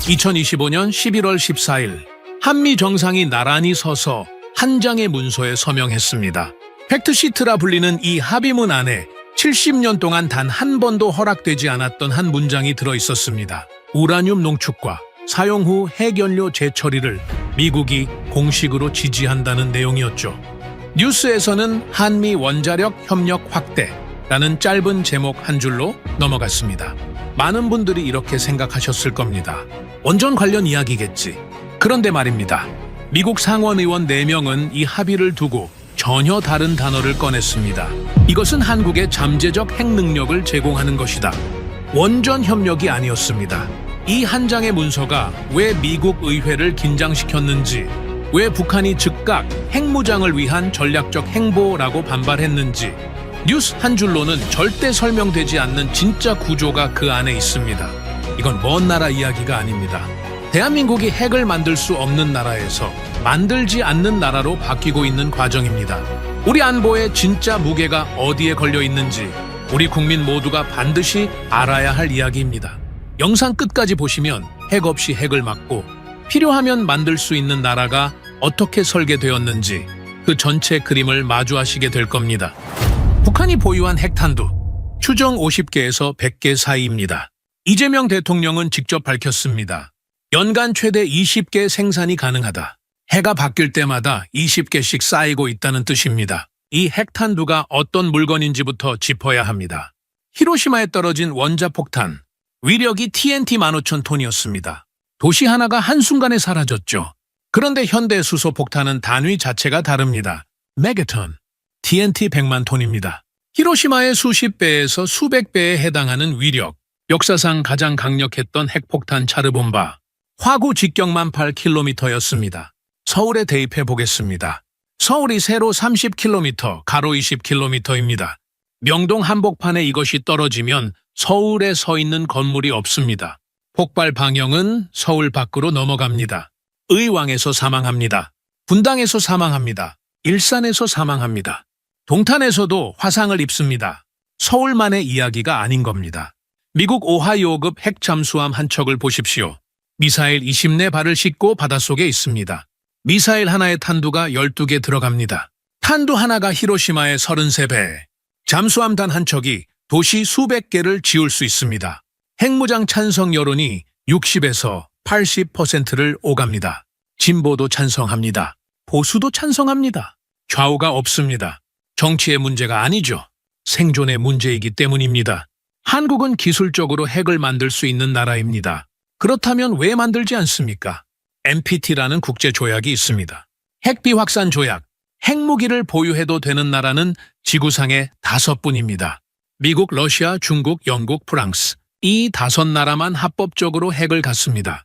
2025년 11월 14일 한미 정상이 나란히 서서 한 장의 문서에 서명했습니다. 팩트시트라 불리는 이 합의문 안에 70년 동안 단 한 번도 허락되지 않았던 한 문장이 들어있었습니다. 우라늄 농축과 사용 후 핵연료 재처리를 미국이 공식으로 지지한다는 내용이었죠. 뉴스에서는 한미 원자력 협력 확대라는 짧은 제목 한 줄로 넘어갔습니다. 많은 분들이 이렇게 생각하셨을 겁니다. 원전 관련 이야기겠지. 그런데 말입니다. 미국 상원의원 4명은 이 합의를 두고 전혀 다른 단어를 꺼냈습니다. 이것은 한국의 잠재적 핵 능력을 제공하는 것이다. 원전 협력이 아니었습니다. 이 한 장의 문서가 왜 미국 의회를 긴장시켰는지, 왜 북한이 즉각 핵무장을 위한 전략적 행보라고 반발했는지, 뉴스 한 줄로는 절대 설명되지 않는 진짜 구조가 그 안에 있습니다. 이건 먼 나라 이야기가 아닙니다. 대한민국이 핵을 만들 수 없는 나라에서 만들지 않는 나라로 바뀌고 있는 과정입니다. 우리 안보의 진짜 무게가 어디에 걸려 있는지 우리 국민 모두가 반드시 알아야 할 이야기입니다. 영상 끝까지 보시면 핵 없이 핵을 막고 필요하면 만들 수 있는 나라가 어떻게 설계되었는지 그 전체 그림을 마주하시게 될 겁니다. 북한이 보유한 핵탄두, 추정 50개에서 100개 사이입니다. 이재명 대통령은 직접 밝혔습니다. 연간 최대 20개 생산이 가능하다. 해가 바뀔 때마다 20개씩 쌓이고 있다는 뜻입니다. 이 핵탄두가 어떤 물건인지부터 짚어야 합니다. 히로시마에 떨어진 원자폭탄, 위력이 TNT 15,000톤이었습니다. 도시 하나가 한순간에 사라졌죠. 그런데 현대 수소폭탄은 단위 자체가 다릅니다. 메가톤, TNT 100만 톤입니다. 히로시마의 수십 배에서 수백 배에 해당하는 위력, 역사상 가장 강력했던 핵폭탄 차르본바, 화구 직경만 8km였습니다. 서울에 대입해 보겠습니다. 서울이 세로 30km, 가로 20km입니다. 명동 한복판에 이것이 떨어지면 서울에 서 있는 건물이 없습니다. 폭발 방향은 서울 밖으로 넘어갑니다. 의왕에서 사망합니다. 분당에서 사망합니다. 일산에서 사망합니다. 동탄에서도 화상을 입습니다. 서울만의 이야기가 아닌 겁니다. 미국 오하이오급 핵 잠수함 한 척을 보십시오. 미사일 20내 발을 싣고 바닷속에 있습니다. 미사일 하나의 탄두가 12개 들어갑니다. 탄두 하나가 히로시마의 33배, 잠수함 단 한 척이 도시 수백 개를 지울 수 있습니다. 핵무장 찬성 여론이 60에서 80%를 오갑니다. 진보도 찬성합니다. 보수도 찬성합니다. 좌우가 없습니다. 정치의 문제가 아니죠. 생존의 문제이기 때문입니다. 한국은 기술적으로 핵을 만들 수 있는 나라입니다. 그렇다면 왜 만들지 않습니까? NPT라는 국제조약이 있습니다. 핵비확산 조약, 핵무기를 보유해도 되는 나라는 지구상에 5분입니다. 미국, 러시아, 중국, 영국, 프랑스. 이 5나라만 합법적으로 핵을 갖습니다.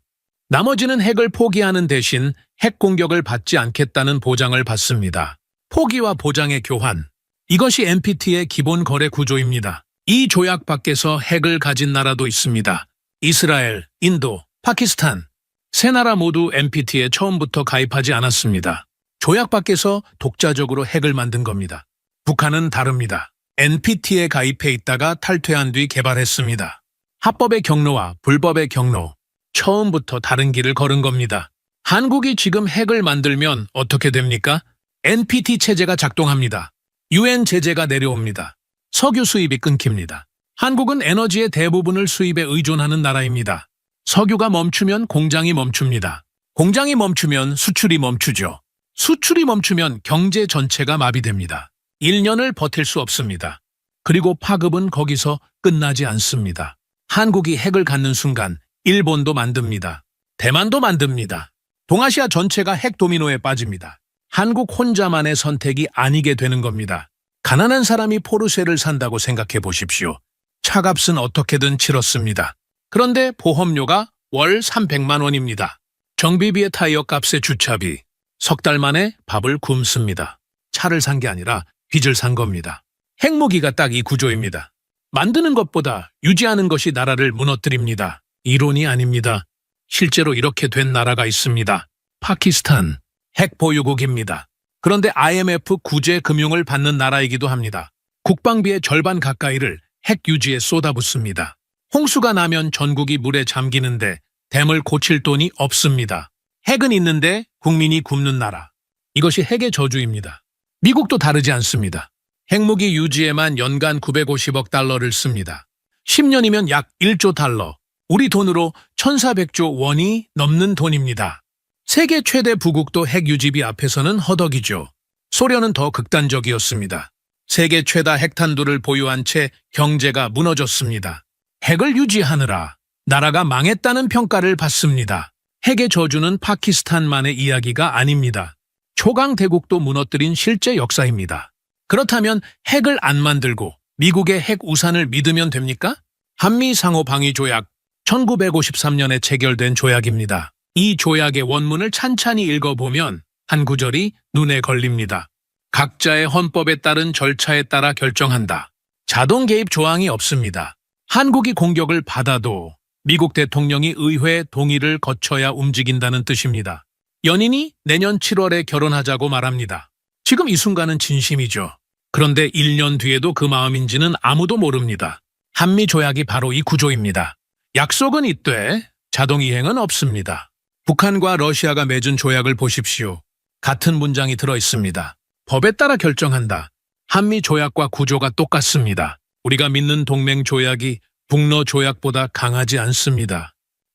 나머지는 핵을 포기하는 대신 핵 공격을 받지 않겠다는 보장을 받습니다. 포기와 보장의 교환. 이것이 NPT의 기본 거래 구조입니다. 이 조약 밖에서 핵을 가진 나라도 있습니다. 이스라엘, 인도, 파키스탄. 세 나라 모두 NPT에 처음부터 가입하지 않았습니다. 조약 밖에서 독자적으로 핵을 만든 겁니다. 북한은 다릅니다. NPT에 가입해 있다가 탈퇴한 뒤 개발했습니다. 합법의 경로와 불법의 경로, 처음부터 다른 길을 걸은 겁니다. 한국이 지금 핵을 만들면 어떻게 됩니까? NPT 체제가 작동합니다. UN 제재가 내려옵니다. 석유 수입이 끊깁니다. 한국은 에너지의 대부분을 수입에 의존하는 나라입니다. 석유가 멈추면 공장이 멈춥니다. 공장이 멈추면 수출이 멈추죠. 수출이 멈추면 경제 전체가 마비됩니다. 1년을 버틸 수 없습니다. 그리고 파급은 거기서 끝나지 않습니다. 한국이 핵을 갖는 순간 일본도 만듭니다. 대만도 만듭니다. 동아시아 전체가 핵 도미노에 빠집니다. 한국 혼자만의 선택이 아니게 되는 겁니다. 가난한 사람이 포르쉐를 산다고 생각해 보십시오. 차값은 어떻게든 치렀습니다. 그런데 보험료가 월 300만 원입니다. 정비비의 타이어 값에 주차비, 석 달 만에 밥을 굶습니다. 차를 산 게 아니라 빚을 산 겁니다. 핵무기가 딱 이 구조입니다. 만드는 것보다 유지하는 것이 나라를 무너뜨립니다. 이론이 아닙니다. 실제로 이렇게 된 나라가 있습니다. 파키스탄, 핵 보유국입니다. 그런데 IMF 구제 금융을 받는 나라이기도 합니다. 국방비의 절반 가까이를 핵 유지에 쏟아붓습니다. 홍수가 나면 전국이 물에 잠기는데 댐을 고칠 돈이 없습니다. 핵은 있는데 국민이 굶는 나라. 이것이 핵의 저주입니다. 미국도 다르지 않습니다. 핵무기 유지에만 연간 950억 달러를 씁니다. 10년이면 약 1조 달러, 우리 돈으로 1,400조 원이 넘는 돈입니다. 세계 최대 부국도 핵 유지비 앞에서는 허덕이죠. 소련은 더 극단적이었습니다. 세계 최다 핵탄두를 보유한 채 경제가 무너졌습니다. 핵을 유지하느라 나라가 망했다는 평가를 받습니다. 핵의 저주는 파키스탄만의 이야기가 아닙니다. 초강 대국도 무너뜨린 실제 역사입니다. 그렇다면 핵을 안 만들고 미국의 핵 우산을 믿으면 됩니까? 한미 상호 방위 조약 1953년에 체결된 조약입니다. 이 조약의 원문을 찬찬히 읽어보면 한 구절이 눈에 걸립니다. 각자의 헌법에 따른 절차에 따라 결정한다. 자동 개입 조항이 없습니다. 한국이 공격을 받아도 미국 대통령이 의회 동의를 거쳐야 움직인다는 뜻입니다. 연인이 내년 7월에 결혼하자고 말합니다. 지금 이 순간은 진심이죠. 그런데 1년 뒤에도 그 마음인지는 아무도 모릅니다. 한미 조약이 바로 이 구조입니다. 약속은 있되 자동 이행은 없습니다. 북한과 러시아가 맺은 조약을 보십시오. 같은 문장이 들어 있습니다. 법에 따라 결정한다. 한미 조약과 구조가 똑같습니다. 우리가 믿는 동맹 조약이 북러 조약보다 강하지 않습니다.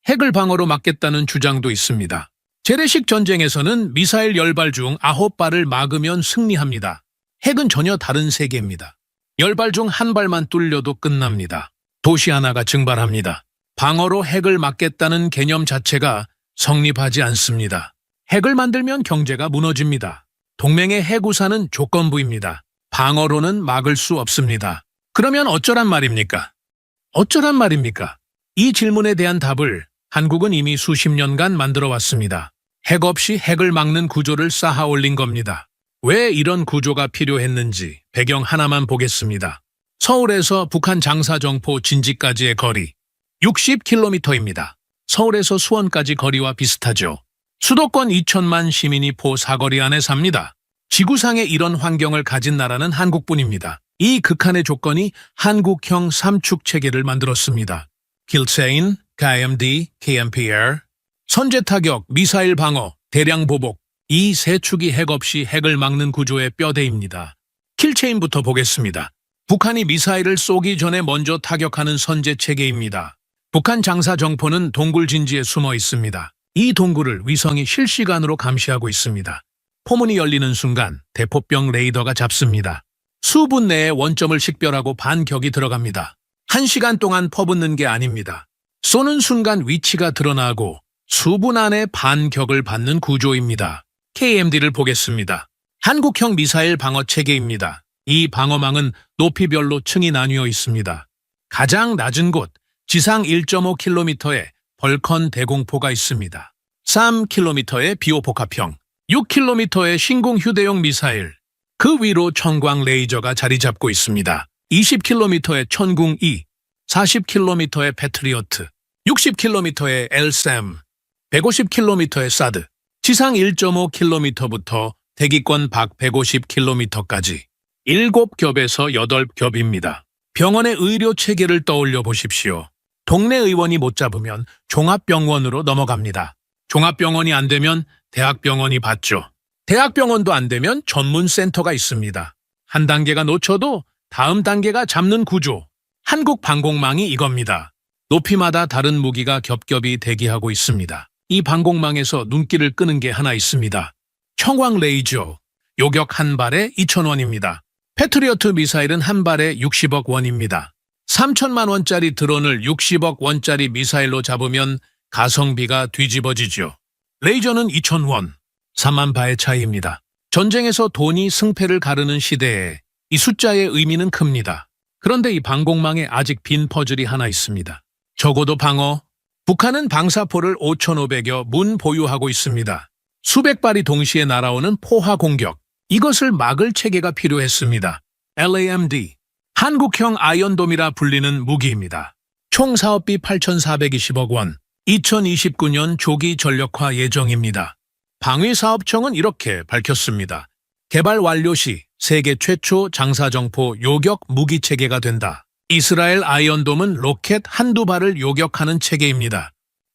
핵을 방어로 막겠다는 주장도 있습니다. 재래식 전쟁에서는 미사일 10발 중 9발을 막으면 승리합니다. 핵은 전혀 다른 세계입니다. 10발 중 1발만 뚫려도 끝납니다. 도시 하나가 증발합니다. 방어로 핵을 막겠다는 개념 자체가 성립하지 않습니다. 핵을 만들면 경제가 무너집니다. 동맹의 핵우산은 조건부입니다. 방어로는 막을 수 없습니다. 그러면 어쩌란 말입니까? 어쩌란 말입니까? 이 질문에 대한 답을 한국은 이미 수십 년간 만들어 왔습니다. 핵 없이 핵을 막는 구조를 쌓아 올린 겁니다. 왜 이런 구조가 필요했는지 배경 하나만 보겠습니다. 서울에서 북한 장사정포 진지까지의 거리 60km입니다. 서울에서 수원까지 거리와 비슷하죠. 수도권 2천만 시민이 포 사거리 안에 삽니다. 지구상에 이런 환경을 가진 나라는 한국뿐입니다. 이 극한의 조건이 한국형 삼축 체계를 만들었습니다. 킬체인, KMD, KMPR, 선제 타격, 미사일 방어, 대량 보복, 이 세 축이 핵 없이 핵을 막는 구조의 뼈대입니다. 킬체인부터 보겠습니다. 북한이 미사일을 쏘기 전에 먼저 타격하는 선제 체계입니다. 북한 장사정포는 동굴 진지에 숨어 있습니다. 이 동굴을 위성이 실시간으로 감시하고 있습니다. 포문이 열리는 순간 대포병 레이더가 잡습니다. 수분 내에 원점을 식별하고 반격이 들어갑니다. 1시간 동안 퍼붓는 게 아닙니다. 쏘는 순간 위치가 드러나고 수분 안에 반격을 받는 구조입니다. KMD를 보겠습니다. 한국형 미사일 방어 체계입니다. 이 방어망은 높이별로 층이 나뉘어 있습니다. 가장 낮은 곳, 지상 1.5km에 벌컨 대공포가 있습니다. 3km의 비호폭합형, 6km의 신공 휴대용 미사일, 그 위로 청광 레이저가 자리 잡고 있습니다. 20km의 천궁-2, 40km의 패트리어트, 60km의 LSAM, 150km의 사드, 지상 1.5km부터 대기권 밖 150km까지 7겹에서 8겹입니다. 병원의 의료 체계를 떠올려 보십시오. 동네 의원이 못 잡으면 종합병원으로 넘어갑니다. 종합병원이 안 되면 대학병원이 받죠. 대학병원도 안 되면 전문센터가 있습니다. 한 단계가 놓쳐도 다음 단계가 잡는 구조. 한국 방공망이 이겁니다. 높이마다 다른 무기가 겹겹이 대기하고 있습니다. 이 방공망에서 눈길을 끄는 게 하나 있습니다. 청광 레이저, 요격 한 발에 2,000원입니다. 패트리어트 미사일은 한 발에 60억 원입니다. 3천만 원짜리 드론을 60억 원짜리 미사일로 잡으면 가성비가 뒤집어지죠. 레이저는 2,000원, 3만 바의 차이입니다. 전쟁에서 돈이 승패를 가르는 시대에 이 숫자의 의미는 큽니다. 그런데 이 방공망에 아직 빈 퍼즐이 하나 있습니다. 적어도 방어. 북한은 방사포를 5,500여 문 보유하고 있습니다. 수백 발이 동시에 날아오는 포화 공격. 이것을 막을 체계가 필요했습니다. LAMD, 한국형 아이언돔이라 불리는 무기입니다. 총 사업비 8,420억 원, 2029년 조기 전력화 예정입니다. 방위사업청은 이렇게 밝혔습니다. 개발 완료 시 세계 최초 장사정포 요격 무기 체계가 된다. 이스라엘 아이언돔은 로켓 한두 발을 요격하는 체계입니다.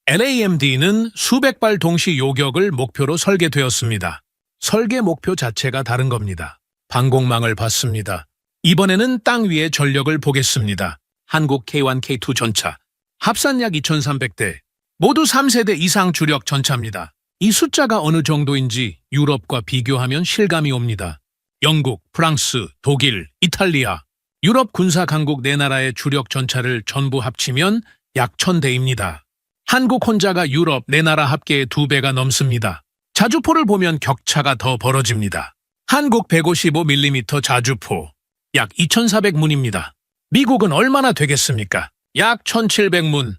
LAMD는 수백 발 동시 요격을 목표로 설계되었습니다. 설계 목표 자체가 다른 겁니다. 방공망을 봤습니다. 이번에는 땅 위의 전력을 보겠습니다. 한국 K1, K2 전차, 합산 약 2,300대, 모두 3세대 이상 주력 전차입니다. 이 숫자가 어느 정도인지 유럽과 비교하면 실감이 옵니다. 영국, 프랑스, 독일, 이탈리아, 유럽 군사 강국 네 나라의 주력 전차를 전부 합치면 약 1,000대입니다. 한국 혼자가 유럽 네 나라 합계의 2배가 넘습니다. 자주포를 보면 격차가 더 벌어집니다. 한국 155mm 자주포, 약 2,400문입니다. 미국은 얼마나 되겠습니까? 약 1,700문.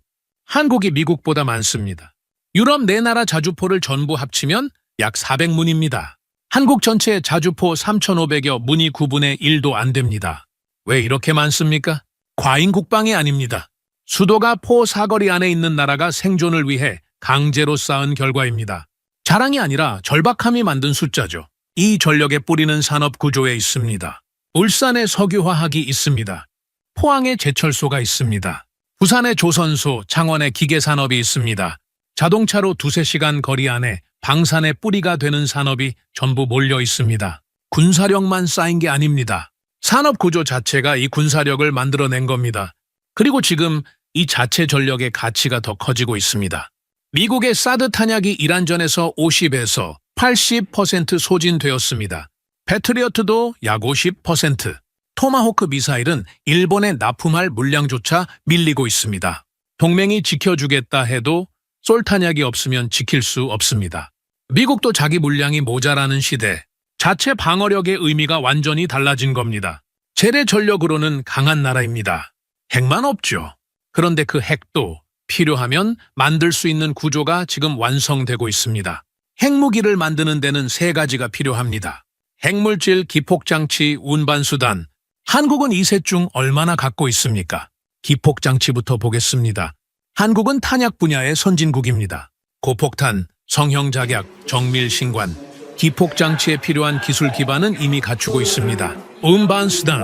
한국이 미국보다 많습니다. 유럽 네 나라 자주포를 전부 합치면 약 400문입니다. 한국 전체의 자주포 3,500여 문이 9분의 1도 안 됩니다. 왜 이렇게 많습니까? 과잉 국방이 아닙니다. 수도가 포 사거리 안에 있는 나라가 생존을 위해 강제로 쌓은 결과입니다. 자랑이 아니라 절박함이 만든 숫자죠. 이 전력의 뿌리는 산업 구조에 있습니다. 울산에 석유화학이 있습니다. 포항에 제철소가 있습니다. 부산에 조선소, 창원에 기계산업이 있습니다. 자동차로 2~3시간 거리 안에 방산의 뿌리가 되는 산업이 전부 몰려 있습니다. 군사력만 쌓인 게 아닙니다. 산업 구조 자체가 이 군사력을 만들어낸 겁니다. 그리고 지금 이 자체 전력의 가치가 더 커지고 있습니다. 미국의 사드 탄약이 이란전에서 50에서 80% 소진되었습니다. 패트리어트도 약 50%. 토마호크 미사일은 일본에 납품할 물량조차 밀리고 있습니다. 동맹이 지켜주겠다 해도 쏠 탄약이 없으면 지킬 수 없습니다. 미국도 자기 물량이 모자라는 시대, 자체 방어력의 의미가 완전히 달라진 겁니다. 재래 전력으로는 강한 나라입니다. 핵만 없죠. 그런데 그 핵도 필요하면 만들 수 있는 구조가 지금 완성되고 있습니다. 핵무기를 만드는 데는 3가지가 필요합니다. 핵물질, 기폭장치, 운반수단. 한국은 이 셋 중 얼마나 갖고 있습니까? 기폭장치부터 보겠습니다. 한국은 탄약 분야의 선진국입니다. 고폭탄, 성형작약, 정밀신관, 기폭장치에 필요한 기술 기반은 이미 갖추고 있습니다. 운반수단,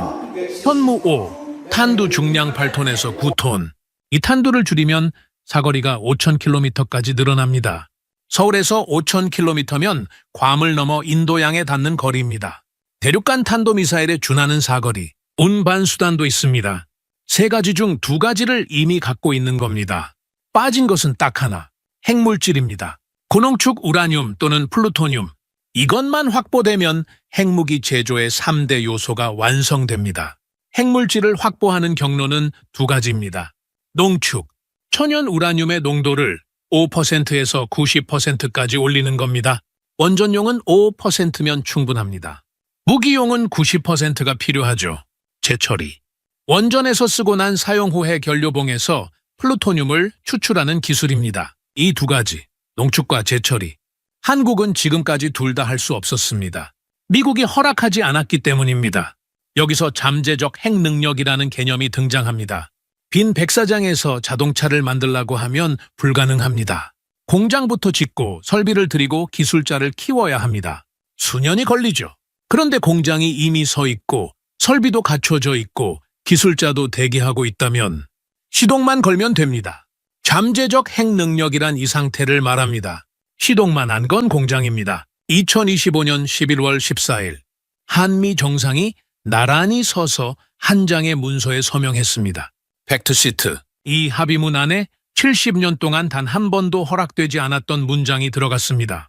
현무5, 탄두 중량 8톤에서 9톤. 이 탄두를 줄이면 사거리가 5,000km까지 늘어납니다. 서울에서 5,000km면 괌을 넘어 인도양에 닿는 거리입니다. 대륙간 탄도미사일에 준하는 사거리, 운반수단도 있습니다. 3가지 중 2가지를 이미 갖고 있는 겁니다. 빠진 것은 딱 하나, 핵물질입니다. 고농축 우라늄 또는 플루토늄. 이것만 확보되면 핵무기 제조의 3대 요소가 완성됩니다. 핵물질을 확보하는 경로는 2가지입니다. 농축, 천연 우라늄의 농도를 5%에서 90%까지 올리는 겁니다. 원전용은 5%면 충분합니다. 무기용은 90%가 필요하죠. 재처리. 원전에서 쓰고 난 사용 후의 결료봉에서 플루토늄을 추출하는 기술입니다. 이 2가지, 농축과 재처리. 한국은 지금까지 둘 다 할 수 없었습니다. 미국이 허락하지 않았기 때문입니다. 여기서 잠재적 핵 능력이라는 개념이 등장합니다. 빈 백사장에서 자동차를 만들라고 하면 불가능합니다. 공장부터 짓고 설비를 들이고 기술자를 키워야 합니다. 수년이 걸리죠. 그런데 공장이 이미 서 있고 설비도 갖춰져 있고 기술자도 대기하고 있다면 시동만 걸면 됩니다. 잠재적 핵 능력이란 이 상태를 말합니다. 시동만 안 건 공장입니다. 2025년 11월 14일 한미 정상이 나란히 서서 한 장의 문서에 서명했습니다. 팩트시트. 이 합의문 안에 70년 동안 단 한 번도 허락되지 않았던 문장이 들어갔습니다.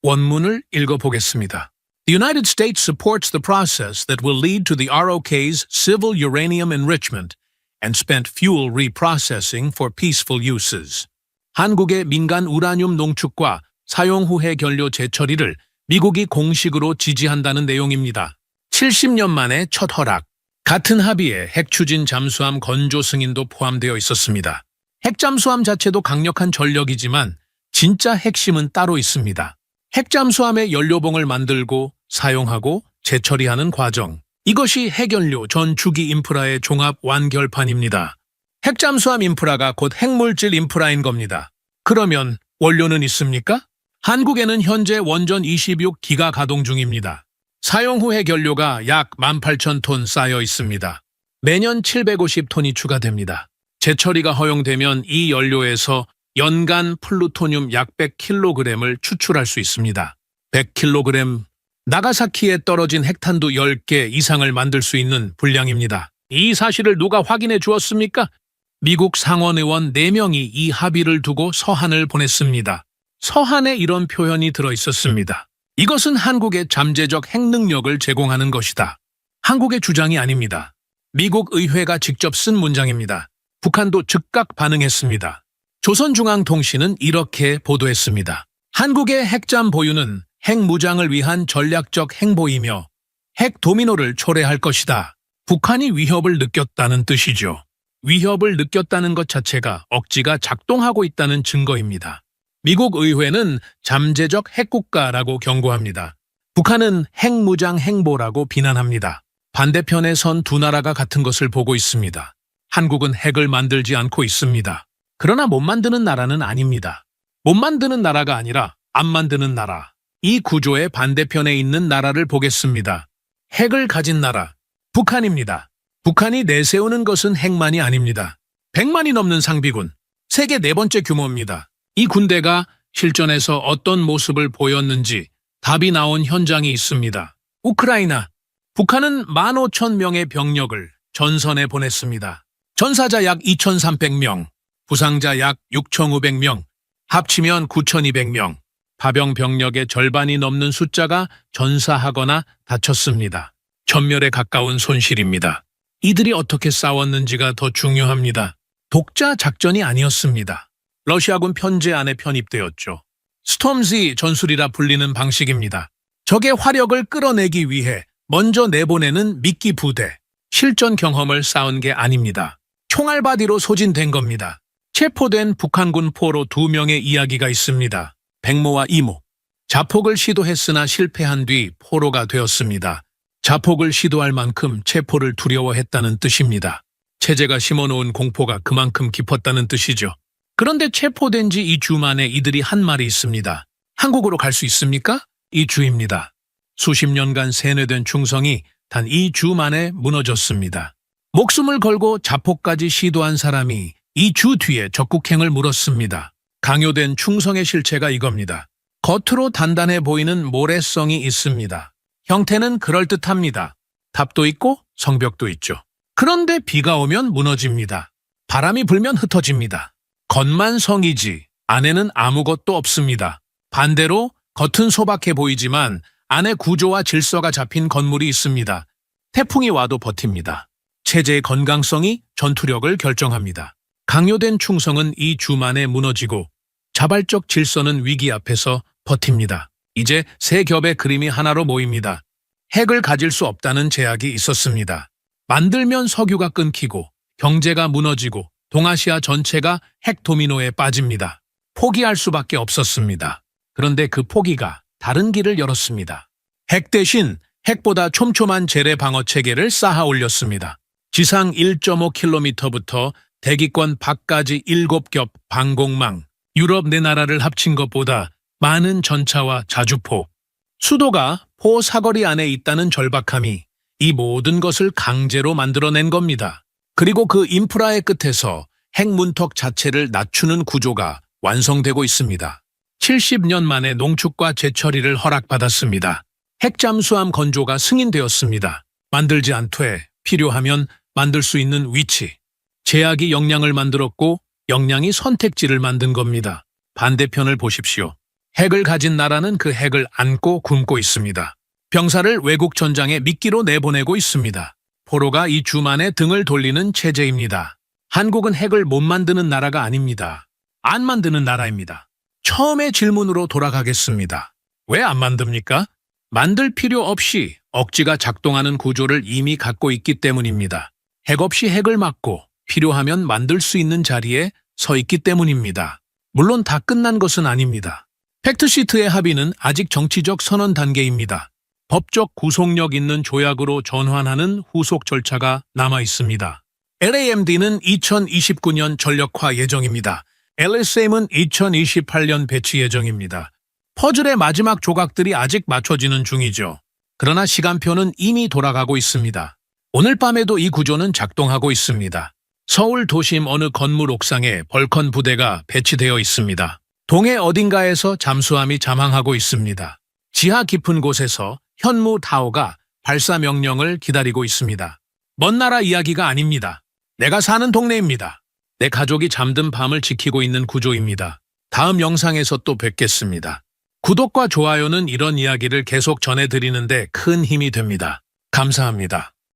원문을 읽어보겠습니다. The United States supports the process that will lead to the ROK's civil uranium enrichment and spent fuel reprocessing for peaceful uses. 한국의 민간 우라늄 농축과 사용 후의 결료 재처리를 미국이 공식으로 지지한다는 내용입니다. 70년 만에 첫 허락. 같은 합의에 핵추진 잠수함 건조 승인도 포함되어 있었습니다. 핵잠수함 자체도 강력한 전력이지만 진짜 핵심은 따로 있습니다. 핵잠수함의 연료봉을 만들고 사용하고 재처리하는 과정. 이것이 핵연료 전 주기 인프라의 종합 완결판입니다. 핵잠수함 인프라가 곧 핵물질 인프라인 겁니다. 그러면 원료는 있습니까? 한국에는 현재 원전 26기가 가동 중입니다. 사용 후 핵연료가 약 18,000톤 쌓여 있습니다. 매년 750톤이 추가됩니다. 재처리가 허용되면 이 연료에서 연간 플루토늄 약 100kg을 추출할 수 있습니다. 100kg, 나가사키에 떨어진 핵탄두 10개 이상을 만들 수 있는 분량입니다. 이 사실을 누가 확인해 주었습니까? 미국 상원의원 4명이 이 합의를 두고 서한을 보냈습니다. 서한에 이런 표현이 들어있었습니다. 이것은 한국의 잠재적 핵 능력을 제공하는 것이다. 한국의 주장이 아닙니다. 미국 의회가 직접 쓴 문장입니다. 북한도 즉각 반응했습니다. 조선중앙통신은 이렇게 보도했습니다. 한국의 핵잠 보유는 핵무장을 위한 전략적 행보이며 핵 도미노를 초래할 것이다. 북한이 위협을 느꼈다는 뜻이죠. 위협을 느꼈다는 것 자체가 억지가 작동하고 있다는 증거입니다. 미국 의회는 잠재적 핵국가라고 경고합니다. 북한은 핵무장 행보라고 비난합니다. 반대편에 선 두 나라가 같은 것을 보고 있습니다. 한국은 핵을 만들지 않고 있습니다. 그러나 못 만드는 나라는 아닙니다. 못 만드는 나라가 아니라 안 만드는 나라. 이 구조의 반대편에 있는 나라를 보겠습니다. 핵을 가진 나라, 북한입니다. 북한이 내세우는 것은 핵만이 아닙니다. 100만이 넘는 상비군, 세계 4번째 규모입니다. 이 군대가 실전에서 어떤 모습을 보였는지 답이 나온 현장이 있습니다. 우크라이나, 북한은 15,000명의 병력을 전선에 보냈습니다. 전사자 약 2,300명, 부상자 약 6,500명, 합치면 9,200명. 파병 병력의 절반이 넘는 숫자가 전사하거나 다쳤습니다. 전멸에 가까운 손실입니다. 이들이 어떻게 싸웠는지가 더 중요합니다. 독자 작전이 아니었습니다. 러시아군 편제 안에 편입되었죠. 스톰지 전술이라 불리는 방식입니다. 적의 화력을 끌어내기 위해 먼저 내보내는 미끼 부대, 실전 경험을 쌓은 게 아닙니다. 총알바디로 소진된 겁니다. 체포된 북한군 포로 2명의 이야기가 있습니다. 백모와 이모. 자폭을 시도했으나 실패한 뒤 포로가 되었습니다. 자폭을 시도할 만큼 체포를 두려워했다는 뜻입니다. 체제가 심어놓은 공포가 그만큼 깊었다는 뜻이죠. 그런데 체포된 지 2주 만에 이들이 한 말이 있습니다. 한국으로 갈 수 있습니까? 2주입니다. 수십 년간 세뇌된 충성이 단 2주 만에 무너졌습니다. 목숨을 걸고 자폭까지 시도한 사람이 2주 뒤에 적국행을 물었습니다. 강요된 충성의 실체가 이겁니다. 겉으로 단단해 보이는 모래성이 있습니다. 형태는 그럴듯합니다. 탑도 있고 성벽도 있죠. 그런데 비가 오면 무너집니다. 바람이 불면 흩어집니다. 겉만 성이지 안에는 아무것도 없습니다. 반대로 겉은 소박해 보이지만 안에 구조와 질서가 잡힌 건물이 있습니다. 태풍이 와도 버팁니다. 체제의 건강성이 전투력을 결정합니다. 강요된 충성은 2주 만에 무너지고 자발적 질서는 위기 앞에서 버팁니다. 이제 세 겹의 그림이 하나로 모입니다. 핵을 가질 수 없다는 제약이 있었습니다. 만들면 석유가 끊기고 경제가 무너지고 동아시아 전체가 핵 도미노에 빠집니다. 포기할 수밖에 없었습니다. 그런데 그 포기가 다른 길을 열었습니다. 핵 대신 핵보다 촘촘한 재래 방어 체계를 쌓아 올렸습니다. 지상 1.5km부터 대기권 밖까지 7겹 방공망, 유럽 4나라를 합친 것보다 많은 전차와 자주포, 수도가 포 사거리 안에 있다는 절박함이 이 모든 것을 강제로 만들어낸 겁니다. 그리고 그 인프라의 끝에서 핵문턱 자체를 낮추는 구조가 완성되고 있습니다. 70년 만에 농축과 재처리를 허락받았습니다. 핵잠수함 건조가 승인되었습니다. 만들지 않되 필요하면 만들 수 있는 위치. 제약이 역량을 만들었고 역량이 선택지를 만든 겁니다. 반대편을 보십시오. 핵을 가진 나라는 그 핵을 안고 굶고 있습니다. 병사를 외국 전장에 미끼로 내보내고 있습니다. 포로가 2주 만에 등을 돌리는 체제입니다. 한국은 핵을 못 만드는 나라가 아닙니다. 안 만드는 나라입니다. 처음의 질문으로 돌아가겠습니다. 왜 안 만듭니까? 만들 필요 없이 억지가 작동하는 구조를 이미 갖고 있기 때문입니다. 핵 없이 핵을 막고 필요하면 만들 수 있는 자리에 서 있기 때문입니다. 물론 다 끝난 것은 아닙니다. 팩트시트의 합의는 아직 정치적 선언 단계입니다. 법적 구속력 있는 조약으로 전환하는 후속 절차가 남아 있습니다. LAMD는 2029년 전력화 예정입니다. LSM은 2028년 배치 예정입니다. 퍼즐의 마지막 조각들이 아직 맞춰지는 중이죠. 그러나 시간표는 이미 돌아가고 있습니다. 오늘 밤에도 이 구조는 작동하고 있습니다. 서울 도심 어느 건물 옥상에 벌컨 부대가 배치되어 있습니다. 동해 어딘가에서 잠수함이 잠항하고 있습니다. 지하 깊은 곳에서 현무 타오가 발사 명령을 기다리고 있습니다. 먼 나라 이야기가 아닙니다. 내가 사는 동네입니다. 내 가족이 잠든 밤을 지키고 있는 구조입니다. 다음 영상에서 또 뵙겠습니다. 구독과 좋아요는 이런 이야기를 계속 전해드리는데 큰 힘이 됩니다. 감사합니다.